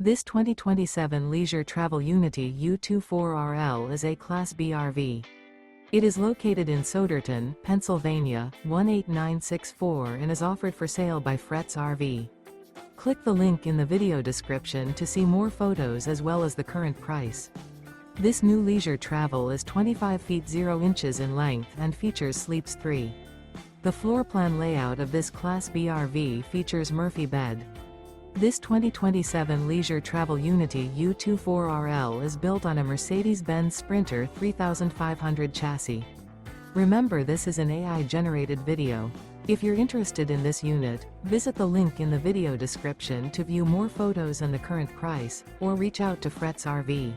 This 2027 Leisure Travel Unity U24RL is a Class B RV. It is located in Souderton, Pennsylvania, 18964 and is offered for sale by Fretz RV. Click the link in the video description to see more photos as well as the current price. This new leisure travel is 25 feet 0 inches in length and features sleeps 3. The floor plan layout of this Class B RV features Murphy bed. This 2027 Leisure Travel Unity U24RL is built on a Mercedes-Benz Sprinter 3500 chassis. Remember, this is an AI-generated video. If you're interested in this unit, visit the link in the video description to view more photos and the current price, or reach out to Fretz RV.